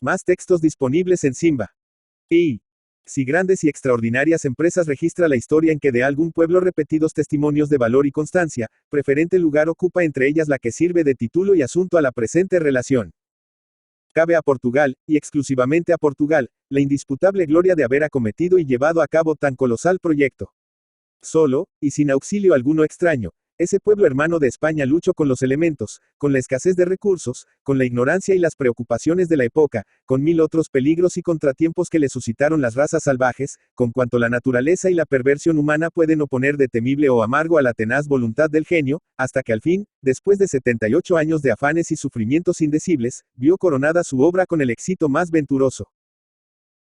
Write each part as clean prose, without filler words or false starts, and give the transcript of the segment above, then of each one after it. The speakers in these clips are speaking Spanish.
Más textos disponibles en Simba. Y si grandes y extraordinarias empresas registra la historia en que de algún pueblo repetidos testimonios de valor y constancia, preferente lugar ocupa entre ellas la que sirve de título y asunto a la presente relación. Cabe a Portugal, y exclusivamente a Portugal, la indisputable gloria de haber acometido y llevado a cabo tan colosal proyecto. Solo, y sin auxilio alguno extraño, ese pueblo hermano de España luchó con los elementos, con la escasez de recursos, con la ignorancia y las preocupaciones de la época, con mil otros peligros y contratiempos que le suscitaron las razas salvajes, con cuanto la naturaleza y la perversión humana pueden oponer de temible o amargo a la tenaz voluntad del genio, hasta que al fin, después de 78 años de afanes y sufrimientos indecibles, vio coronada su obra con el éxito más venturoso.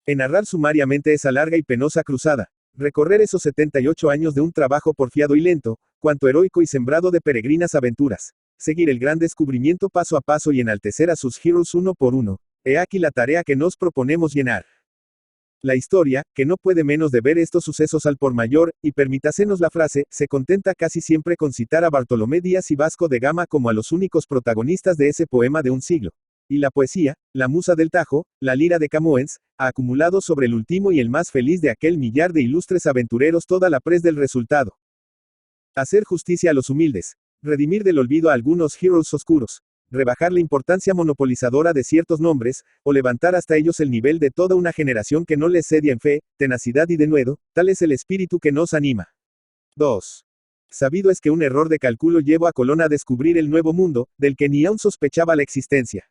En narrar sumariamente esa larga y penosa cruzada, recorrer esos 78 años de un trabajo porfiado y lento, cuanto heroico y sembrado de peregrinas aventuras, seguir el gran descubrimiento paso a paso y enaltecer a sus heroes uno por uno, he aquí la tarea que nos proponemos llenar. La historia, que no puede menos de ver estos sucesos al por mayor, y permítasenos la frase, se contenta casi siempre con citar a Bartolomé Díaz y Vasco de Gama como a los únicos protagonistas de ese poema de un siglo. Y la poesía, la musa del Tajo, la lira de Camoens, ha acumulado sobre el último y el más feliz de aquel millar de ilustres aventureros toda la pres del resultado. Hacer justicia a los humildes, redimir del olvido a algunos heroes oscuros, rebajar la importancia monopolizadora de ciertos nombres, o levantar hasta ellos el nivel de toda una generación que no les cedia en fe, tenacidad y denuedo, tal es el espíritu que nos anima. 2. Sabido es que un error de cálculo llevó a Colón a descubrir el nuevo mundo, del que ni aún sospechaba la existencia.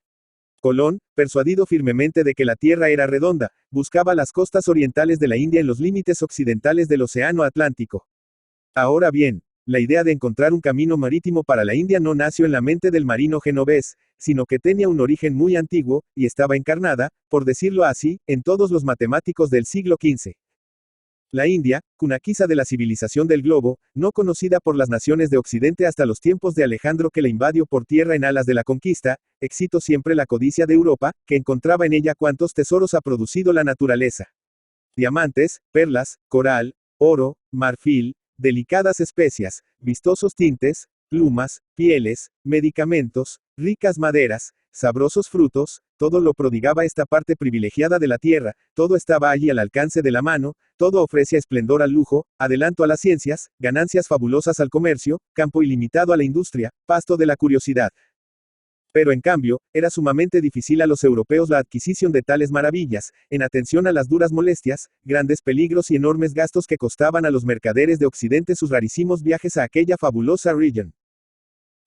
Colón, persuadido firmemente de que la Tierra era redonda, buscaba las costas orientales de la India en los límites occidentales del Océano Atlántico. Ahora bien, la idea de encontrar un camino marítimo para la India no nació en la mente del marino genovés, sino que tenía un origen muy antiguo, y estaba encarnada, por decirlo así, en todos los matemáticos del siglo XV. La India, cuna quizá de la civilización del globo, no conocida por las naciones de Occidente hasta los tiempos de Alejandro que la invadió por tierra en alas de la conquista, excitó siempre la codicia de Europa, que encontraba en ella cuantos tesoros ha producido la naturaleza. Diamantes, perlas, coral, oro, marfil, delicadas especias, vistosos tintes, plumas, pieles, medicamentos, ricas maderas, sabrosos frutos, todo lo prodigaba esta parte privilegiada de la tierra, todo estaba allí al alcance de la mano, todo ofrecía esplendor al lujo, adelanto a las ciencias, ganancias fabulosas al comercio, campo ilimitado a la industria, pasto de la curiosidad. Pero en cambio, era sumamente difícil a los europeos la adquisición de tales maravillas, en atención a las duras molestias, grandes peligros y enormes gastos que costaban a los mercaderes de Occidente sus rarísimos viajes a aquella fabulosa región.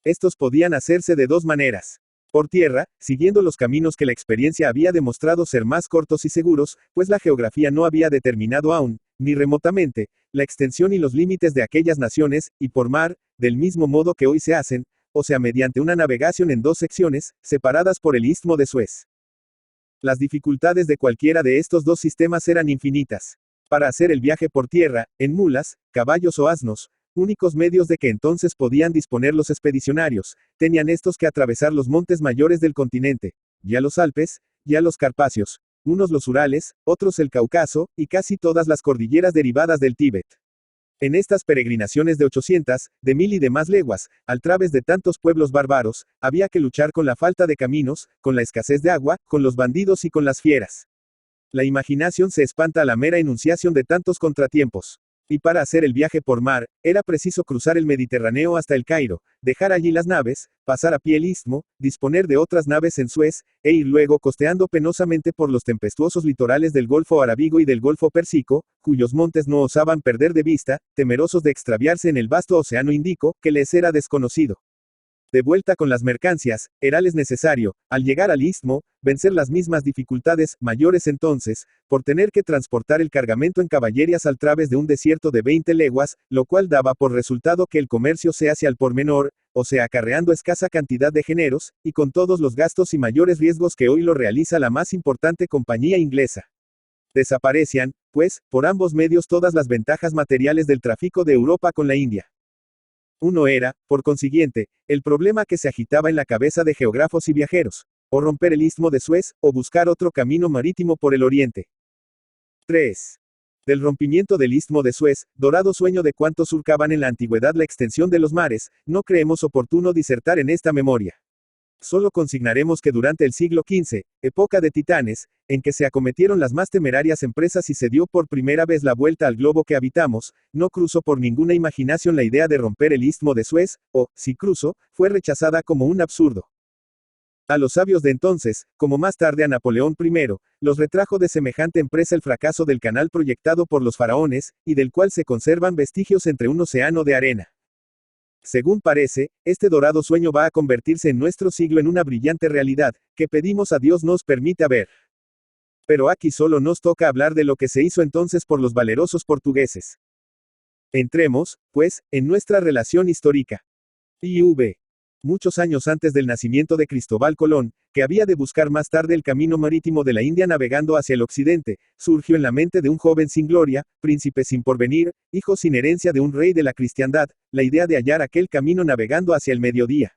Estos podían hacerse de dos maneras. Por tierra, siguiendo los caminos que la experiencia había demostrado ser más cortos y seguros, pues la geografía no había determinado aún, ni remotamente, la extensión y los límites de aquellas naciones, y por mar, del mismo modo que hoy se hacen, o sea mediante una navegación en dos secciones, separadas por el Istmo de Suez. Las dificultades de cualquiera de estos dos sistemas eran infinitas. Para hacer el viaje por tierra, en mulas, caballos o asnos, únicos medios de que entonces podían disponer los expedicionarios, tenían estos que atravesar los montes mayores del continente, ya los Alpes, ya los Carpacios, unos los Urales, otros el Cáucaso, y casi todas las cordilleras derivadas del Tíbet. En estas peregrinaciones de 800, de 1000 y de más leguas, al través de tantos pueblos bárbaros, había que luchar con la falta de caminos, con la escasez de agua, con los bandidos y con las fieras. La imaginación se espanta a la mera enunciación de tantos contratiempos. Y para hacer el viaje por mar, era preciso cruzar el Mediterráneo hasta el Cairo, dejar allí las naves, pasar a pie el istmo, disponer de otras naves en Suez, e ir luego costeando penosamente por los tempestuosos litorales del Golfo Arábigo y del Golfo Pérsico, cuyos montes no osaban perder de vista, temerosos de extraviarse en el vasto océano Índico, que les era desconocido. De vuelta con las mercancías, erales necesario, al llegar al istmo, vencer las mismas dificultades, mayores entonces, por tener que transportar el cargamento en caballerías al través de un desierto de 20 leguas, lo cual daba por resultado que el comercio se hacía al por menor, o sea acarreando escasa cantidad de géneros, y con todos los gastos y mayores riesgos que hoy lo realiza la más importante compañía inglesa. Desaparecían, pues, por ambos medios todas las ventajas materiales del tráfico de Europa con la India. Uno era, por consiguiente, el problema que se agitaba en la cabeza de geógrafos y viajeros, o romper el istmo de Suez, o buscar otro camino marítimo por el oriente. 3. Del rompimiento del istmo de Suez, dorado sueño de cuantos surcaban en la antigüedad la extensión de los mares, no creemos oportuno disertar en esta memoria. Solo consignaremos que durante el siglo XV, época de titanes, en que se acometieron las más temerarias empresas y se dio por primera vez la vuelta al globo que habitamos, no cruzó por ninguna imaginación la idea de romper el istmo de Suez, o, si cruzó, fue rechazada como un absurdo. A los sabios de entonces, como más tarde a Napoleón I, los retrajo de semejante empresa el fracaso del canal proyectado por los faraones, y del cual se conservan vestigios entre un océano de arena. Según parece, este dorado sueño va a convertirse en nuestro siglo en una brillante realidad, que pedimos a Dios nos permita ver. Pero aquí solo nos toca hablar de lo que se hizo entonces por los valerosos portugueses. Entremos, pues, en nuestra relación histórica. I.V. Muchos años antes del nacimiento de Cristóbal Colón, que había de buscar más tarde el camino marítimo de la India navegando hacia el occidente, surgió en la mente de un joven sin gloria, príncipe sin porvenir, hijo sin herencia de un rey de la cristiandad, la idea de hallar aquel camino navegando hacia el mediodía.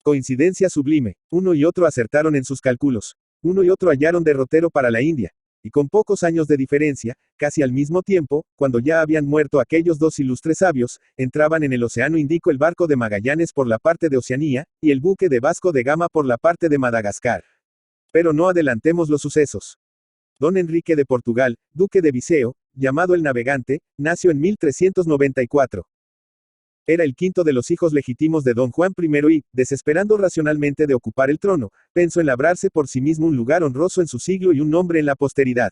Coincidencia sublime, uno y otro acertaron en sus cálculos, uno y otro hallaron derrotero para la India. Y con pocos años de diferencia, casi al mismo tiempo, cuando ya habían muerto aquellos dos ilustres sabios, entraban en el Océano Índico el barco de Magallanes por la parte de Oceanía, y el buque de Vasco de Gama por la parte de Madagascar. Pero no adelantemos los sucesos. Don Enrique de Portugal, duque de Viseu, llamado el Navegante, nació en 1394. Era el quinto de los hijos legítimos de don Juan I y, desesperando racionalmente de ocupar el trono, pensó en labrarse por sí mismo un lugar honroso en su siglo y un nombre en la posteridad.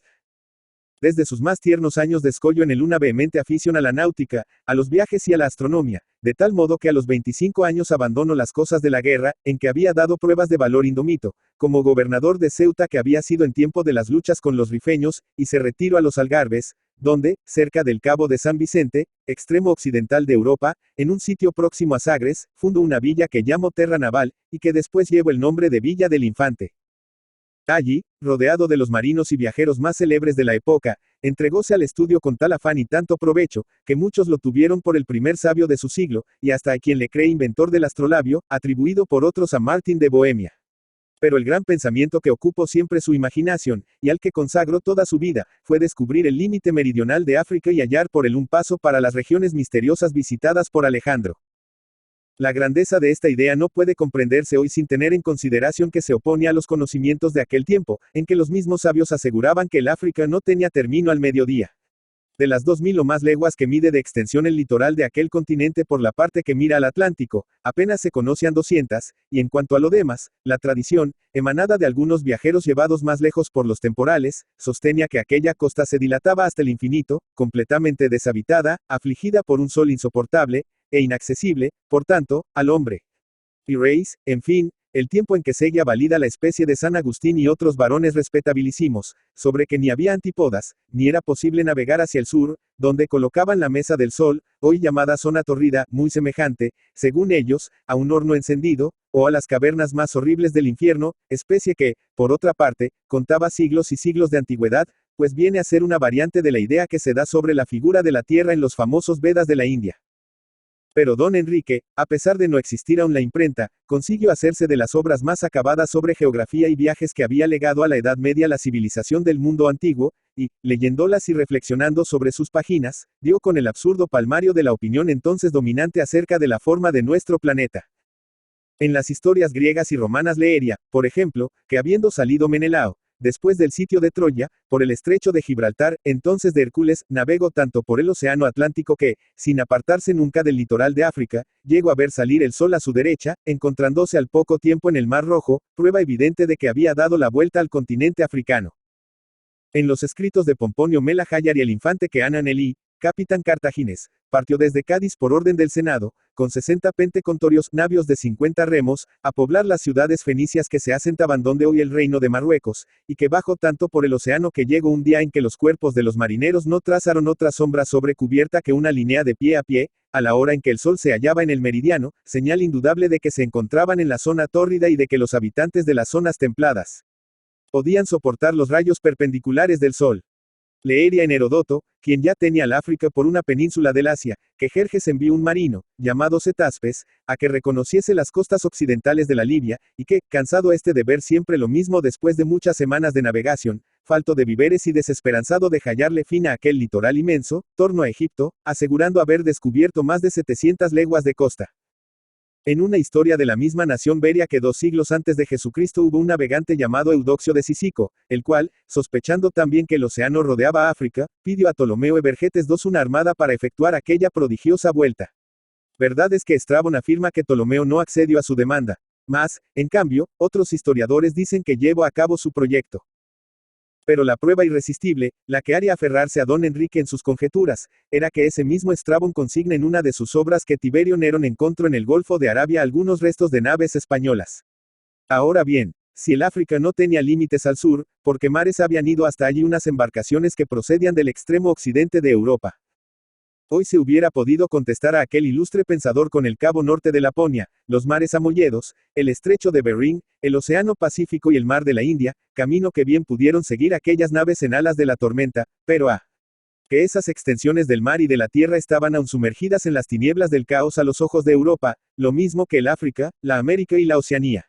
Desde sus más tiernos años descolló en él una vehemente afición a la náutica, a los viajes y a la astronomía, de tal modo que a los 25 años abandonó las cosas de la guerra, en que había dado pruebas de valor indomito, como gobernador de Ceuta que había sido en tiempo de las luchas con los rifeños, y se retiró a los Algarbes, donde, cerca del Cabo de San Vicente, extremo occidental de Europa, en un sitio próximo a Sagres, fundó una villa que llamó Terra Naval, y que después llevó el nombre de Villa del Infante. Allí, rodeado de los marinos y viajeros más célebres de la época, entregóse al estudio con tal afán y tanto provecho, que muchos lo tuvieron por el primer sabio de su siglo, y hasta a quien le cree inventor del astrolabio, atribuido por otros a Martín de Bohemia. Pero el gran pensamiento que ocupó siempre su imaginación, y al que consagró toda su vida, fue descubrir el límite meridional de África y hallar por él un paso para las regiones misteriosas visitadas por Alejandro. La grandeza de esta idea no puede comprenderse hoy sin tener en consideración que se opone a los conocimientos de aquel tiempo, en que los mismos sabios aseguraban que el África no tenía término al mediodía. De las 2000 o más leguas que mide de extensión el litoral de aquel continente por la parte que mira al Atlántico, apenas se conocían 200, y en cuanto a lo demás, la tradición, emanada de algunos viajeros llevados más lejos por los temporales, sostenía que aquella costa se dilataba hasta el infinito, completamente deshabitada, afligida por un sol insoportable, e inaccesible, por tanto, al hombre. Y Reis, en fin, el tiempo en que seguía valida la especie de San Agustín y otros varones respetabilísimos, sobre que ni había antípodas, ni era posible navegar hacia el sur, donde colocaban la mesa del sol, hoy llamada zona torrida, muy semejante, según ellos, a un horno encendido, o a las cavernas más horribles del infierno, especie que, por otra parte, contaba siglos y siglos de antigüedad, pues viene a ser una variante de la idea que se da sobre la figura de la Tierra en los famosos Vedas de la India. Pero don Enrique, a pesar de no existir aún la imprenta, consiguió hacerse de las obras más acabadas sobre geografía y viajes que había legado a la Edad Media la civilización del mundo antiguo, y, leyéndolas y reflexionando sobre sus páginas, dio con el absurdo palmario de la opinión entonces dominante acerca de la forma de nuestro planeta. En las historias griegas y romanas leería, por ejemplo, que habiendo salido Menelao, después del sitio de Troya, por el estrecho de Gibraltar, entonces de Hércules, navegó tanto por el océano Atlántico que, sin apartarse nunca del litoral de África, llegó a ver salir el sol a su derecha, encontrándose al poco tiempo en el Mar Rojo, prueba evidente de que había dado la vuelta al continente africano. En los escritos de Pomponio Mela Hayar y el infante que Ananelí, capitán cartaginés, partió desde Cádiz por orden del Senado, con 60 pentecontorios, navios de 50 remos, a poblar las ciudades fenicias que se asentaban donde hoy el reino de Marruecos, y que bajó tanto por el océano que llegó un día en que los cuerpos de los marineros no trazaron otra sombra sobre cubierta que una línea de pie a pie, a la hora en que el sol se hallaba en el meridiano, señal indudable de que se encontraban en la zona tórrida y de que los habitantes de las zonas templadas podían soportar los rayos perpendiculares del sol. Leería en Heródoto, quien ya tenía al África por una península del Asia, que Jerjes envió un marino, llamado Cetaspes, a que reconociese las costas occidentales de la Libia, y que, cansado este de ver siempre lo mismo después de muchas semanas de navegación, falto de víveres y desesperanzado de hallarle fin a aquel litoral inmenso, tornó a Egipto, asegurando haber descubierto más de 700 leguas de costa. En una historia de la misma nación veria que 2 siglos antes de Jesucristo hubo un navegante llamado Eudoxio de Cícico, el cual, sospechando también que el océano rodeaba a África, pidió a Ptolomeo Evergetes II una armada para efectuar aquella prodigiosa vuelta. Verdad es que Estrabón afirma que Ptolomeo no accedió a su demanda. Mas, en cambio, otros historiadores dicen que llevó a cabo su proyecto. Pero la prueba irresistible, la que haría aferrarse a don Enrique en sus conjeturas, era que ese mismo Estrabón consigna en una de sus obras que Tiberio Nerón encontró en el Golfo de Arabia algunos restos de naves españolas. Ahora bien, si el África no tenía límites al sur, ¿por qué mares habían ido hasta allí unas embarcaciones que procedían del extremo occidente de Europa? Hoy se hubiera podido contestar a aquel ilustre pensador con el cabo norte de Laponia, los mares amolledos, el estrecho de Bering, el océano Pacífico y el mar de la India, camino que bien pudieron seguir aquellas naves en alas de la tormenta, pero que esas extensiones del mar y de la tierra estaban aún sumergidas en las tinieblas del caos a los ojos de Europa, lo mismo que el África, la América y la Oceanía.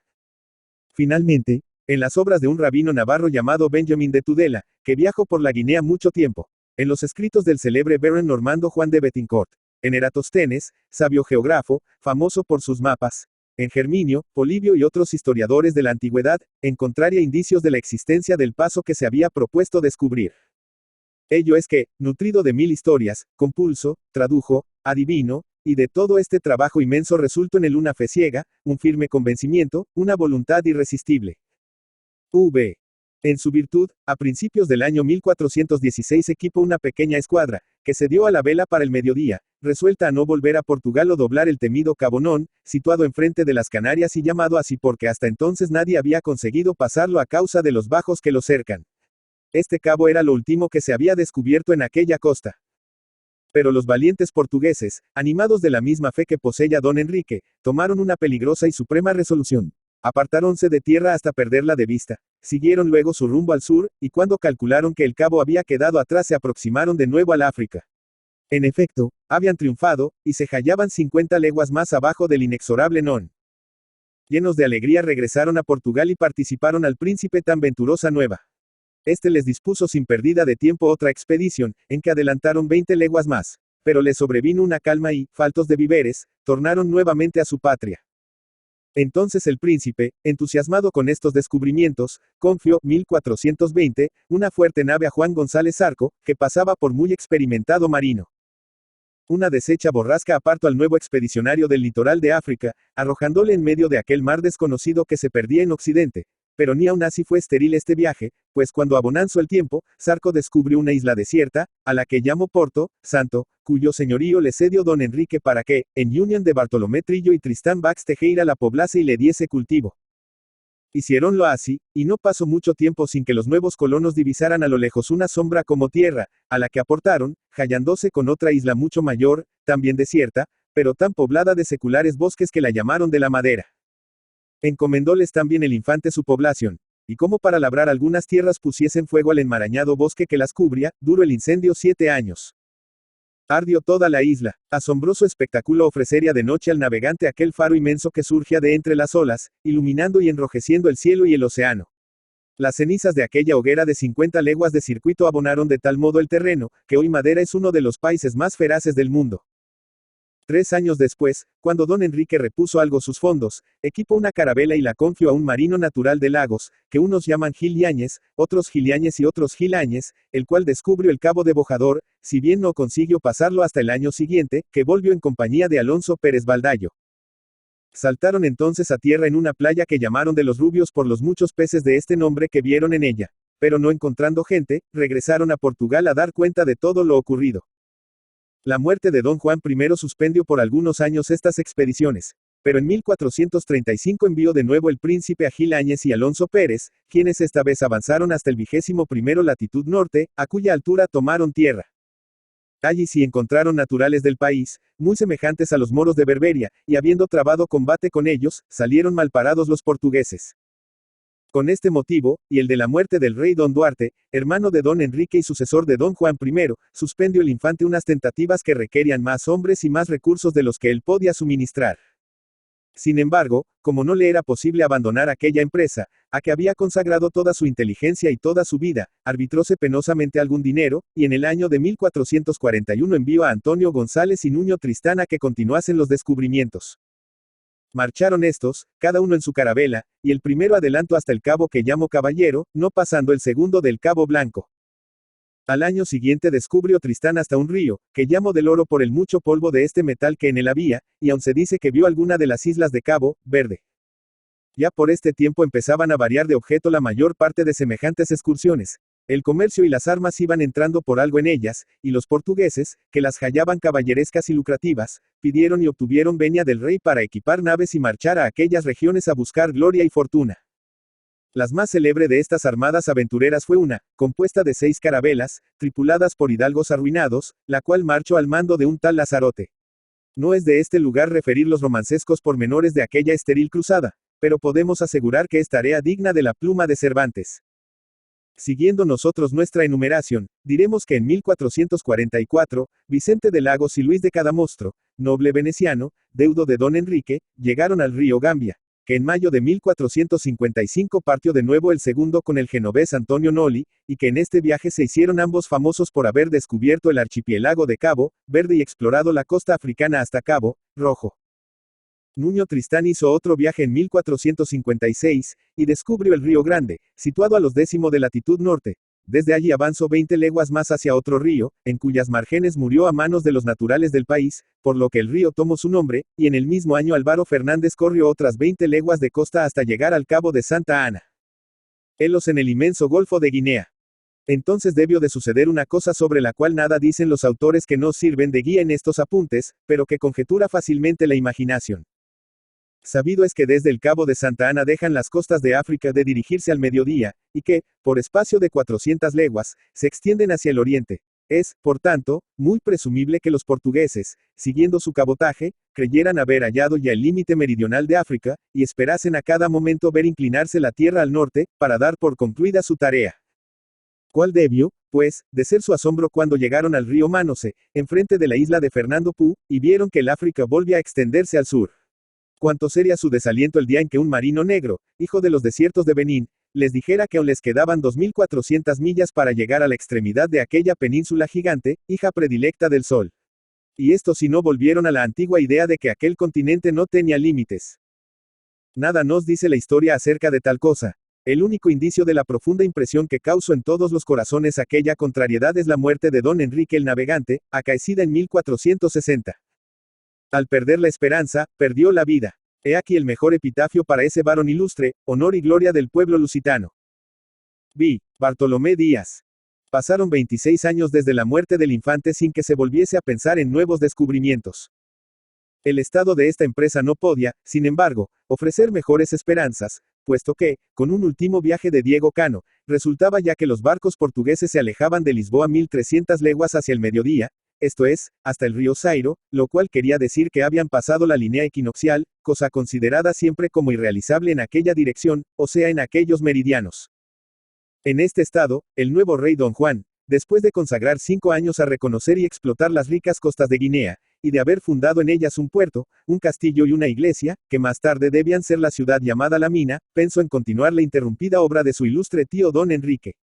Finalmente, en las obras de un rabino navarro llamado Benjamín de Tudela, que viajó por la Guinea mucho tiempo, en los escritos del célebre Baron Normando Juan de Bethencourt, en Eratóstenes, sabio geógrafo, famoso por sus mapas, en Germinio, Polibio y otros historiadores de la antigüedad, encontraría indicios de la existencia del paso que se había propuesto descubrir. Ello es que, nutrido de 1000 historias, compulso, tradujo, adivino, y de todo este trabajo inmenso resultó en él una fe ciega, un firme convencimiento, una voluntad irresistible. En su virtud, a principios del año 1416 equipó una pequeña escuadra, que se dio a la vela para el mediodía, resuelta a no volver a Portugal o doblar el temido Cabo Non, situado enfrente de las Canarias y llamado así porque hasta entonces nadie había conseguido pasarlo a causa de los bajos que lo cercan. Este cabo era lo último que se había descubierto en aquella costa. Pero los valientes portugueses, animados de la misma fe que poseía don Enrique, tomaron una peligrosa y suprema resolución. Apartáronse de tierra hasta perderla de vista. Siguieron luego su rumbo al sur, y cuando calcularon que el cabo había quedado atrás se aproximaron de nuevo al África. En efecto, habían triunfado, y se hallaban 50 leguas más abajo del inexorable Non. Llenos de alegría regresaron a Portugal y participaron al príncipe tan venturosa nueva. Este les dispuso sin pérdida de tiempo otra expedición, en que adelantaron 20 leguas más. Pero les sobrevino una calma y, faltos de víveres, tornaron nuevamente a su patria. Entonces el príncipe, entusiasmado con estos descubrimientos, confió, 1420, una fuerte nave a Juan González Zarco, que pasaba por muy experimentado marino. Una deshecha borrasca apartó al nuevo expedicionario del litoral de África, arrojándole en medio de aquel mar desconocido que se perdía en Occidente. Pero ni aun así fue estéril este viaje, pues cuando abonanzó el tiempo, Zarco descubrió una isla desierta, a la que llamó Porto Santo, cuyo señorío le cedió don Enrique para que, en unión de Bartolomé Trillo y Tristán Bax Tejera la poblase y le diese cultivo. Hiciéronlo así, y no pasó mucho tiempo sin que los nuevos colonos divisaran a lo lejos una sombra como tierra, a la que aportaron, hallándose con otra isla mucho mayor, también desierta, pero tan poblada de seculares bosques que la llamaron de la Madera. Encomendóles también el infante su población, y como para labrar algunas tierras pusiesen fuego al enmarañado bosque que las cubría, duró el incendio 7 años. Ardió toda la isla. Asombroso espectáculo ofrecería de noche al navegante aquel faro inmenso que surgía de entre las olas, iluminando y enrojeciendo el cielo y el océano. Las cenizas de aquella hoguera de 50 leguas de circuito abonaron de tal modo el terreno, que hoy Madera es uno de los países más feraces del mundo. 3 años después, cuando don Enrique repuso algo sus fondos, equipó una carabela y la confió a un marino natural de Lagos, que unos llaman Gil Yáñez, otros Giliáñez y otros Giláñez, el cual descubrió el cabo de Bojador, si bien no consiguió pasarlo hasta el año siguiente, que volvió en compañía de Alonso Pérez Baldayo. Saltaron entonces a tierra en una playa que llamaron de los Rubios por los muchos peces de este nombre que vieron en ella. Pero no encontrando gente, regresaron a Portugal a dar cuenta de todo lo ocurrido. La muerte de don Juan I suspendió por algunos años estas expediciones, pero en 1435 envió de nuevo el príncipe a Gil Áñez y Alonso Pérez, quienes esta vez avanzaron hasta el 21º latitud norte, a cuya altura tomaron tierra. Allí sí encontraron naturales del país, muy semejantes a los moros de Berberia, y habiendo trabado combate con ellos, salieron malparados los portugueses. Con este motivo, y el de la muerte del rey don Duarte, hermano de don Enrique y sucesor de don Juan I, suspendió el infante unas tentativas que requerían más hombres y más recursos de los que él podía suministrar. Sin embargo, como no le era posible abandonar aquella empresa, a que había consagrado toda su inteligencia y toda su vida, arbitróse penosamente algún dinero, y en el año de 1441 envió a Antonio González y Nuño Tristán a que continuasen los descubrimientos. Marcharon estos, cada uno en su carabela, y el primero adelantó hasta el cabo que llamo Caballero, no pasando el segundo del Cabo Blanco. Al año siguiente descubrió Tristán hasta un río, que llamo del Oro por el mucho polvo de este metal que en él había, y aun se dice que vio alguna de las islas de Cabo Verde. Ya por este tiempo empezaban a variar de objeto la mayor parte de semejantes excursiones. El comercio y las armas iban entrando por algo en ellas, y los portugueses, que las hallaban caballerescas y lucrativas, pidieron y obtuvieron venia del rey para equipar naves y marchar a aquellas regiones a buscar gloria y fortuna. La más célebre de estas armadas aventureras fue una, compuesta de 6 carabelas, tripuladas por hidalgos arruinados, la cual marchó al mando de un tal Lazarote. No es de este lugar referir los romancescos pormenores de aquella estéril cruzada, pero podemos asegurar que es tarea digna de la pluma de Cervantes. Siguiendo nosotros nuestra enumeración, diremos que en 1444, Vicente de Lagos y Luis de Cadamostro, noble veneciano, deudo de don Enrique, llegaron al río Gambia, que en mayo de 1455 partió de nuevo el segundo con el genovés Antonio Noli, y que en este viaje se hicieron ambos famosos por haber descubierto el archipiélago de Cabo Verde y explorado la costa africana hasta Cabo Rojo. Nuño Tristán hizo otro viaje en 1456, y descubrió el Río Grande, situado a los 10 de latitud norte. Desde allí avanzó 20 leguas más hacia otro río, en cuyas márgenes murió a manos de los naturales del país, por lo que el río tomó su nombre, y en el mismo año Álvaro Fernández corrió otras 20 leguas de costa hasta llegar al cabo de Santa Ana. Helos en el inmenso Golfo de Guinea. Entonces debió de suceder una cosa sobre la cual nada dicen los autores que nos sirven de guía en estos apuntes, pero que conjetura fácilmente la imaginación. Sabido es que desde el Cabo de Santa Ana dejan las costas de África de dirigirse al mediodía, y que, por espacio de 400 leguas, se extienden hacia el oriente. Es, por tanto, muy presumible que los portugueses, siguiendo su cabotaje, creyeran haber hallado ya el límite meridional de África, y esperasen a cada momento ver inclinarse la tierra al norte, para dar por concluida su tarea. ¿Cuál debió, pues, de ser su asombro cuando llegaron al río Mánose, enfrente de la isla de Fernando Poo, y vieron que el África volvía a extenderse al sur? Cuánto sería su desaliento el día en que un marino negro, hijo de los desiertos de Benín, les dijera que aún les quedaban 2400 millas para llegar a la extremidad de aquella península gigante, hija predilecta del sol. Y esto si no volvieron a la antigua idea de que aquel continente no tenía límites. Nada nos dice la historia acerca de tal cosa. El único indicio de la profunda impresión que causó en todos los corazones aquella contrariedad es la muerte de don Enrique el Navegante, acaecida en 1460. Al perder la esperanza, perdió la vida. He aquí el mejor epitafio para ese varón ilustre, honor y gloria del pueblo lusitano. B. Bartolomé Díaz. Pasaron 26 años desde la muerte del infante sin que se volviese a pensar en nuevos descubrimientos. El estado de esta empresa no podía, sin embargo, ofrecer mejores esperanzas, puesto que, con un último viaje de Diego Cano, resultaba ya que los barcos portugueses se alejaban de Lisboa 1300 leguas hacia el mediodía, esto es, hasta el río Zairo, lo cual quería decir que habían pasado la línea equinoccial, cosa considerada siempre como irrealizable en aquella dirección, o sea en aquellos meridianos. En este estado, el nuevo rey Don Juan, después de consagrar 5 años a reconocer y explotar las ricas costas de Guinea, y de haber fundado en ellas un puerto, un castillo y una iglesia, que más tarde debían ser la ciudad llamada La Mina, pensó en continuar la interrumpida obra de su ilustre tío Don Enrique.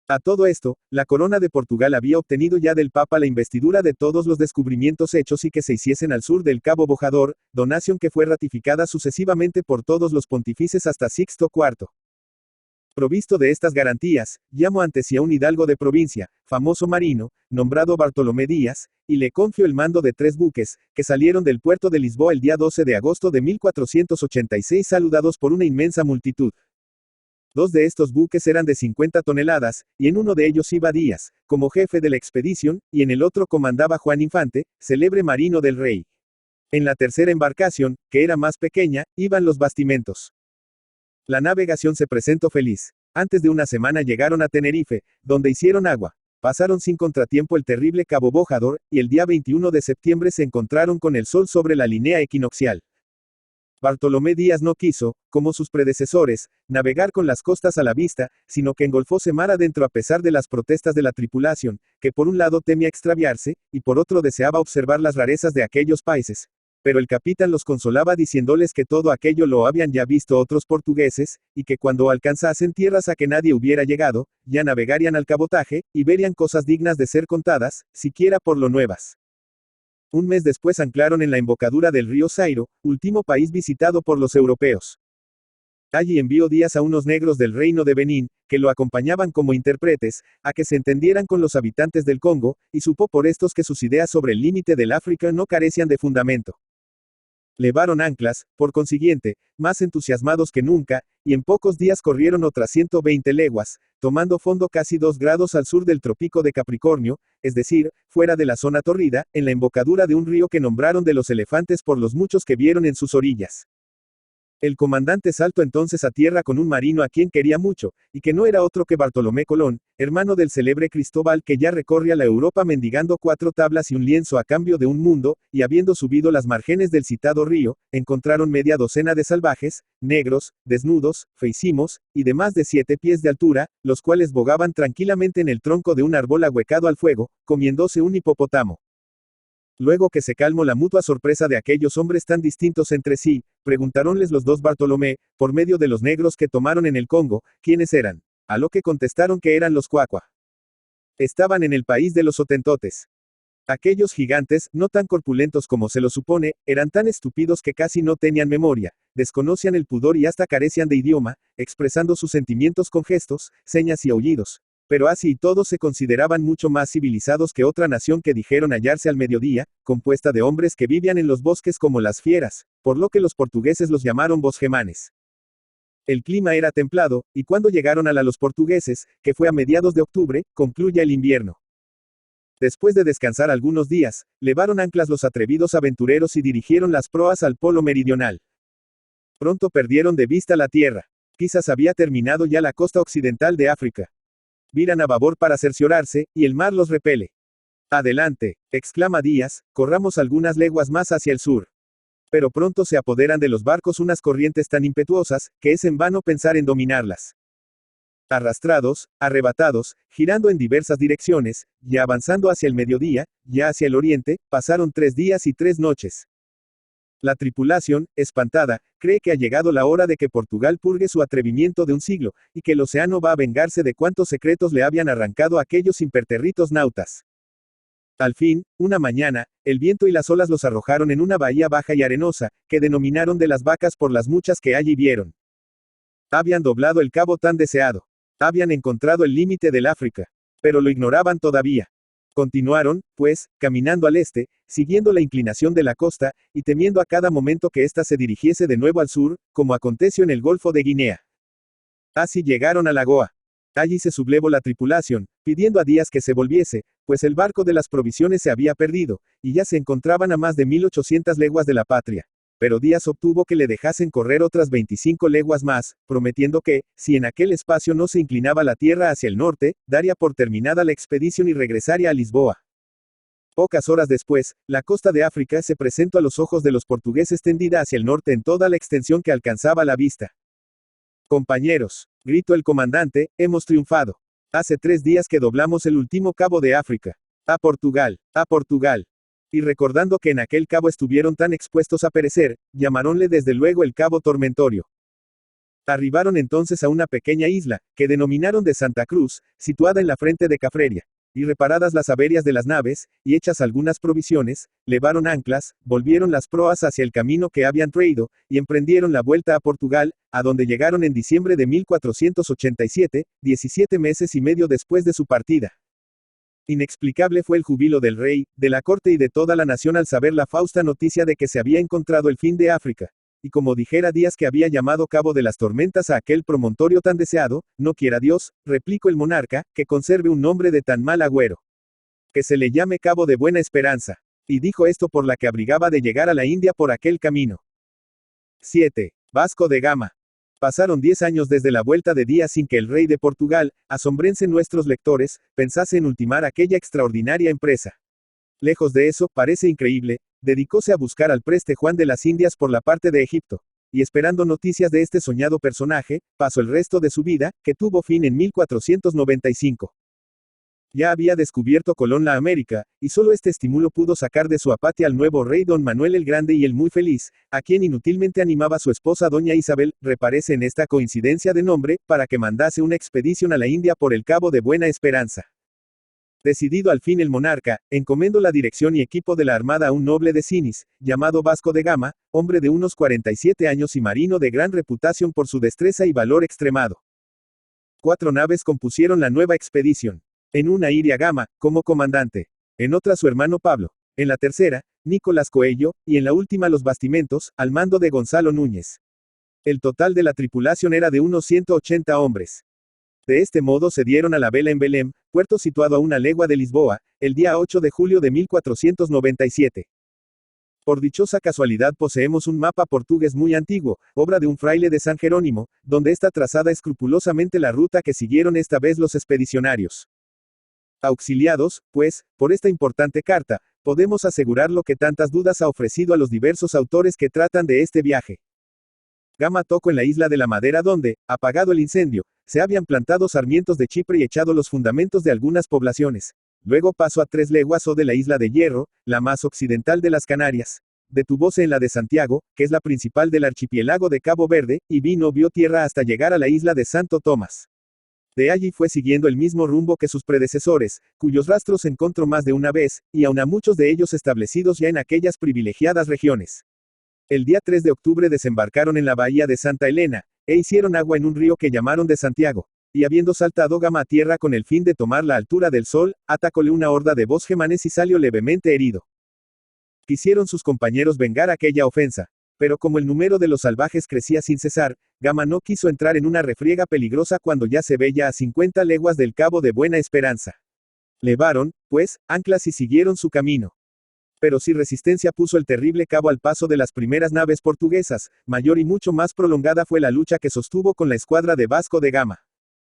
A todo esto, la corona de Portugal había obtenido ya del Papa la investidura de todos los descubrimientos hechos y que se hiciesen al sur del Cabo Bojador, donación que fue ratificada sucesivamente por todos los pontífices hasta Sixto IV. Provisto de estas garantías, llamó ante sí a un hidalgo de provincia, famoso marino, nombrado Bartolomé Díaz, y le confió el mando de 3 buques, que salieron del puerto de Lisboa el día 12 de agosto de 1486 saludados por una inmensa multitud. 2 de estos buques eran de 50 toneladas, y en uno de ellos iba Díaz, como jefe de la expedición, y en el otro comandaba Juan Infante, célebre marino del rey. En la tercera embarcación, que era más pequeña, iban los bastimentos. La navegación se presentó feliz. Antes de una semana llegaron a Tenerife, donde hicieron agua. Pasaron sin contratiempo el terrible Cabo Bojador, y el día 21 de septiembre se encontraron con el sol sobre la línea equinoccial. Bartolomé Díaz no quiso, como sus predecesores, navegar con las costas a la vista, sino que engolfóse mar adentro a pesar de las protestas de la tripulación, que por un lado temía extraviarse, y por otro deseaba observar las rarezas de aquellos países. Pero el capitán los consolaba diciéndoles que todo aquello lo habían ya visto otros portugueses, y que cuando alcanzasen tierras a que nadie hubiera llegado, ya navegarían al cabotaje, y verían cosas dignas de ser contadas, siquiera por lo nuevas. Un mes después anclaron en la embocadura del río Zairo, último país visitado por los europeos. Allí envió Díaz a unos negros del reino de Benín, que lo acompañaban como intérpretes, a que se entendieran con los habitantes del Congo, y supo por estos que sus ideas sobre el límite del África no carecían de fundamento. Levaron anclas, por consiguiente, más entusiasmados que nunca, y en pocos días corrieron otras 120 leguas, tomando fondo casi 2 grados al sur del trópico de Capricornio, es decir, fuera de la zona torrida, en la embocadura de un río que nombraron de los elefantes por los muchos que vieron en sus orillas. El comandante saltó entonces a tierra con un marino a quien quería mucho, y que no era otro que Bartolomé Colón, hermano del célebre Cristóbal que ya recorría la Europa mendigando 4 tablas y un lienzo a cambio de un mundo, y habiendo subido las márgenes del citado río, encontraron media docena de salvajes, negros, desnudos, feicimos, y de más de 7 pies de altura, los cuales bogaban tranquilamente en el tronco de un árbol ahuecado al fuego, comiéndose un hipopótamo. Luego que se calmó la mutua sorpresa de aquellos hombres tan distintos entre sí, preguntaronles los dos Bartolomé, por medio de los negros que tomaron en el Congo, quiénes eran. A lo que contestaron que eran los Cuacua. Estaban en el país de los Hotentotes. Aquellos gigantes, no tan corpulentos como se lo supone, eran tan estúpidos que casi no tenían memoria, desconocían el pudor y hasta carecían de idioma, expresando sus sentimientos con gestos, señas y aullidos. Pero así y todos se consideraban mucho más civilizados que otra nación que dijeron hallarse al mediodía, compuesta de hombres que vivían en los bosques como las fieras, por lo que los portugueses los llamaron bosgemanes. El clima era templado, y cuando llegaron a los portugueses, que fue a mediados de octubre, concluya el invierno. Después de descansar algunos días, levaron anclas los atrevidos aventureros y dirigieron las proas al polo meridional. Pronto perdieron de vista la tierra. Quizás había terminado ya la costa occidental de África. Viran a babor para cerciorarse, y el mar los repele. Adelante, exclama Díaz, corramos algunas leguas más hacia el sur. Pero pronto se apoderan de los barcos unas corrientes tan impetuosas, que es en vano pensar en dominarlas. Arrastrados, arrebatados, girando en diversas direcciones, ya avanzando hacia el mediodía, ya hacia el oriente, pasaron 3 días y 3 noches. La tripulación, espantada, cree que ha llegado la hora de que Portugal purgue su atrevimiento de un siglo, y que el océano va a vengarse de cuantos secretos le habían arrancado a aquellos imperterritos nautas. Al fin, una mañana, el viento y las olas los arrojaron en una bahía baja y arenosa, que denominaron de las Vacas por las muchas que allí vieron. Habían doblado el cabo tan deseado. Habían encontrado el límite del África. Pero lo ignoraban todavía. Continuaron, pues, caminando al este, siguiendo la inclinación de la costa, y temiendo a cada momento que ésta se dirigiese de nuevo al sur, como aconteció en el Golfo de Guinea. Así llegaron a Lagoa. Allí se sublevó la tripulación, pidiendo a Díaz que se volviese, pues el barco de las provisiones se había perdido, y ya se encontraban a más de 1800 leguas de la patria. Pero Díaz obtuvo que le dejasen correr otras 25 leguas más, prometiendo que, si en aquel espacio no se inclinaba la tierra hacia el norte, daría por terminada la expedición y regresaría a Lisboa. Pocas horas después, la costa de África se presentó a los ojos de los portugueses tendida hacia el norte en toda la extensión que alcanzaba la vista. Compañeros, gritó el comandante, hemos triunfado. Hace 3 días que doblamos el último cabo de África. ¡A Portugal! ¡A Portugal! Y recordando que en aquel cabo estuvieron tan expuestos a perecer, llamaronle desde luego el Cabo Tormentorio. Arribaron entonces a una pequeña isla, que denominaron de Santa Cruz, situada en la frente de Cafreria. Y reparadas las averias de las naves, y hechas algunas provisiones, levaron anclas, volvieron las proas hacia el camino que habían traído, y emprendieron la vuelta a Portugal, a donde llegaron en diciembre de 1487, 17 meses y medio después de su partida. Inexplicable fue el júbilo del rey, de la corte y de toda la nación al saber la fausta noticia de que se había encontrado el fin de África. Y como dijera Díaz que había llamado Cabo de las Tormentas a aquel promontorio tan deseado, no quiera Dios, replicó el monarca, que conserve un nombre de tan mal agüero. Que se le llame Cabo de Buena Esperanza. Y dijo esto por la que abrigaba de llegar a la India por aquel camino. 7. Vasco de Gama. Pasaron 10 años desde la vuelta de Díaz sin que el rey de Portugal, asombrense nuestros lectores, pensase en ultimar aquella extraordinaria empresa. Lejos de eso, parece increíble, dedicóse a buscar al preste Juan de las Indias por la parte de Egipto, y esperando noticias de este soñado personaje, pasó el resto de su vida, que tuvo fin en 1495. Ya había descubierto Colón la América, y solo este estímulo pudo sacar de su apatía al nuevo rey don Manuel el Grande y el muy feliz, a quien inutilmente animaba su esposa doña Isabel, reparece en esta coincidencia de nombre, para que mandase una expedición a la India por el Cabo de Buena Esperanza. Decidido al fin el monarca, encomendó la dirección y equipo de la armada a un noble de Cinis, llamado Vasco de Gama, hombre de unos 47 años y marino de gran reputación por su destreza y valor extremado. 4 naves compusieron la nueva expedición. En una Iria Gama, como comandante. En otra su hermano Pablo. En la tercera, Nicolás Coello, y en la última los bastimentos, al mando de Gonzalo Núñez. El total de la tripulación era de unos 180 hombres. De este modo se dieron a la vela en Belém, puerto situado a una legua de Lisboa, el día 8 de julio de 1497. Por dichosa casualidad poseemos un mapa portugués muy antiguo, obra de un fraile de San Jerónimo, donde está trazada escrupulosamente la ruta que siguieron esta vez los expedicionarios. Auxiliados, pues, por esta importante carta, podemos asegurar lo que tantas dudas ha ofrecido a los diversos autores que tratan de este viaje. Gama tocó en la isla de la Madera donde, apagado el incendio, se habían plantado sarmientos de Chipre y echado los fundamentos de algunas poblaciones. Luego pasó a 3 leguas o de la isla de Hierro, la más occidental de las Canarias. Detúvose en la de Santiago, que es la principal del archipiélago de Cabo Verde, y vio tierra hasta llegar a la isla de Santo Tomás. De allí fue siguiendo el mismo rumbo que sus predecesores, cuyos rastros encontró más de una vez, y aun a muchos de ellos establecidos ya en aquellas privilegiadas regiones. El día 3 de octubre desembarcaron en la bahía de Santa Elena, e hicieron agua en un río que llamaron de Santiago. Y habiendo saltado Gama a tierra con el fin de tomar la altura del sol, atacóle una horda de bosgemanes y salió levemente herido. Quisieron sus compañeros vengar aquella ofensa. Pero como el número de los salvajes crecía sin cesar, Gama no quiso entrar en una refriega peligrosa cuando ya se veía a 50 leguas del Cabo de Buena Esperanza. Levaron, pues, anclas y siguieron su camino. Pero si resistencia puso el terrible cabo al paso de las primeras naves portuguesas, mayor y mucho más prolongada fue la lucha que sostuvo con la escuadra de Vasco de Gama.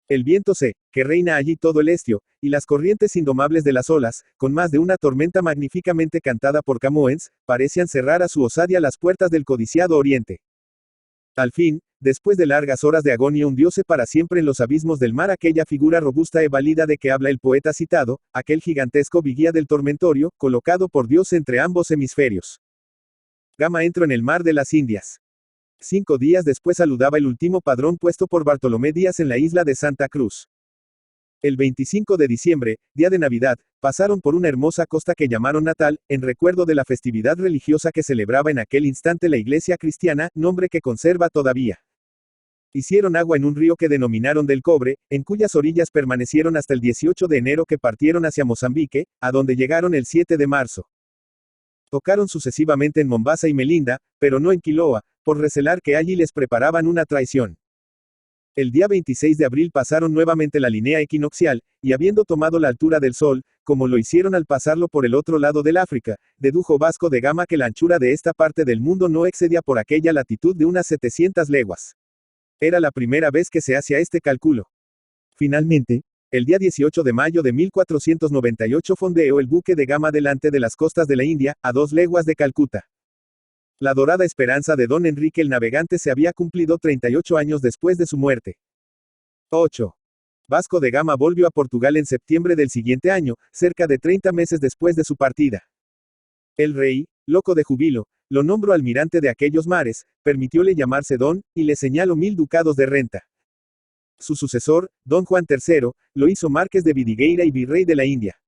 El viento que reina allí todo el estio, y las corrientes indomables de las olas, con más de una tormenta magníficamente cantada por Camoens, parecían cerrar a su osadía las puertas del codiciado oriente. Al fin, después de largas horas de agonía hundióse para siempre en los abismos del mar aquella figura robusta e válida de que habla el poeta citado, aquel gigantesco vigía del tormentorio, colocado por Dios entre ambos hemisferios. Gama entró en el mar de las Indias. 5 días después saludaba el último padrón puesto por Bartolomé Díaz en la isla de Santa Cruz. El 25 de diciembre, día de Navidad, pasaron por una hermosa costa que llamaron Natal, en recuerdo de la festividad religiosa que celebraba en aquel instante la iglesia cristiana, nombre que conserva todavía. Hicieron agua en un río que denominaron del Cobre, en cuyas orillas permanecieron hasta el 18 de enero que partieron hacia Mozambique, a donde llegaron el 7 de marzo. Tocaron sucesivamente en Mombasa y Melinda, pero no en Quiloa, por recelar que allí les preparaban una traición. El día 26 de abril pasaron nuevamente la línea equinoccial, y habiendo tomado la altura del Sol, como lo hicieron al pasarlo por el otro lado del África, dedujo Vasco de Gama que la anchura de esta parte del mundo no excedía por aquella latitud de unas 700 leguas. Era la primera vez que se hacía este cálculo. Finalmente, el día 18 de mayo de 1498 fondeó el buque de Gama delante de las costas de la India, a 2 leguas de Calcuta. La dorada esperanza de don Enrique el Navegante se había cumplido 38 años después de su muerte. 8. Vasco de Gama volvió a Portugal en septiembre del siguiente año, cerca de 30 meses después de su partida. El rey, loco de júbilo, lo nombró almirante de aquellos mares, permitióle llamarse don, y le señaló 1000 ducados de renta. Su sucesor, don Juan III, lo hizo marqués de Vidigueira y virrey de la India.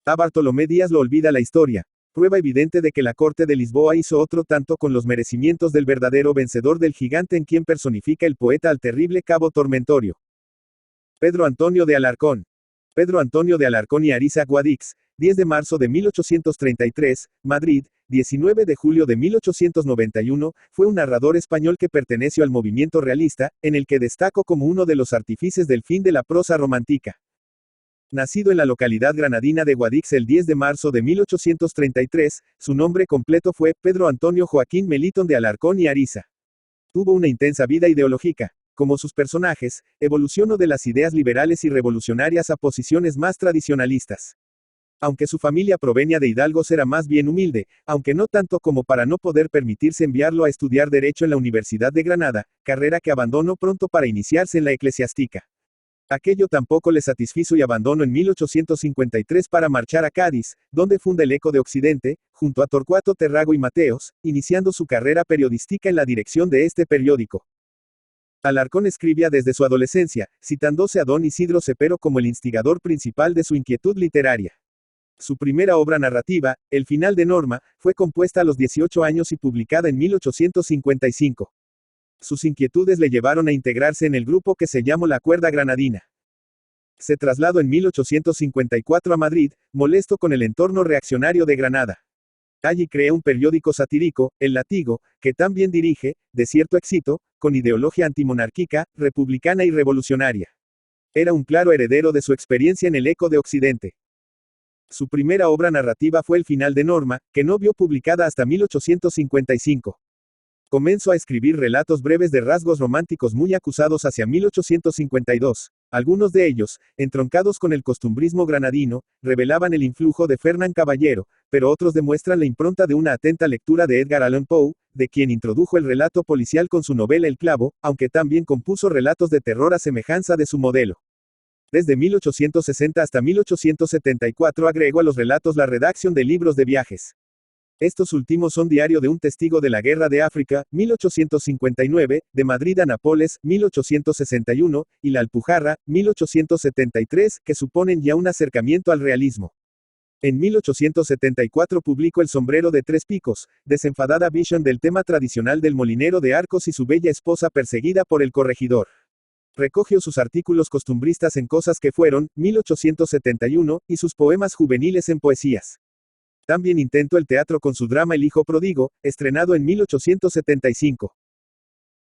A Bartolomé Díaz lo olvida la historia. Prueba evidente de que la corte de Lisboa hizo otro tanto con los merecimientos del verdadero vencedor del gigante en quien personifica el poeta al terrible cabo tormentorio. Pedro Antonio de Alarcón. Pedro Antonio de Alarcón y Ariza Guadix, 10 de marzo de 1833, Madrid, 19 de julio de 1891, fue un narrador español que perteneció al movimiento realista, en el que destacó como uno de los artífices del fin de la prosa romántica. Nacido en la localidad granadina de Guadix el 10 de marzo de 1833, su nombre completo fue Pedro Antonio Joaquín Melitón de Alarcón y Ariza. Tuvo una intensa vida ideológica. Como sus personajes, evolucionó de las ideas liberales y revolucionarias a posiciones más tradicionalistas. Aunque su familia provenía de hidalgos era más bien humilde, aunque no tanto como para no poder permitirse enviarlo a estudiar Derecho en la Universidad de Granada, carrera que abandonó pronto para iniciarse en la eclesiástica. Aquello tampoco le satisfizo y abandonó en 1853 para marchar a Cádiz, donde funda el Eco de Occidente, junto a Torcuato Terrago y Mateos, iniciando su carrera periodística en la dirección de este periódico. Alarcón escribía desde su adolescencia, citándose a don Isidro Cepero como el instigador principal de su inquietud literaria. Su primera obra narrativa, El final de Norma, fue compuesta a los 18 años y publicada en 1855. Sus inquietudes le llevaron a integrarse en el grupo que se llamó La Cuerda Granadina. Se trasladó en 1854 a Madrid, molesto con el entorno reaccionario de Granada. Allí crea un periódico satírico, El Látigo, que también dirige, de cierto éxito, con ideología antimonárquica, republicana y revolucionaria. Era un claro heredero de su experiencia en el Eco de Occidente. Su primera obra narrativa fue El final de Norma, que no vio publicada hasta 1855. Comenzó a escribir relatos breves de rasgos románticos muy acusados hacia 1852. Algunos de ellos, entroncados con el costumbrismo granadino, revelaban el influjo de Fernán Caballero, pero otros demuestran la impronta de una atenta lectura de Edgar Allan Poe, de quien introdujo el relato policial con su novela El Clavo, aunque también compuso relatos de terror a semejanza de su modelo. Desde 1860 hasta 1874 agregó a los relatos la redacción de libros de viajes. Estos últimos son Diario de un testigo de la Guerra de África, 1859, De Madrid a Nápoles, 1861, y La Alpujarra, 1873, que suponen ya un acercamiento al realismo. En 1874 publicó El sombrero de tres picos, desenfadada visión del tema tradicional del molinero de Arcos y su bella esposa perseguida por el corregidor. Recogió sus artículos costumbristas en Cosas que fueron, 1871, y sus poemas juveniles en Poesías. También intentó el teatro con su drama El hijo pródigo, estrenado en 1875.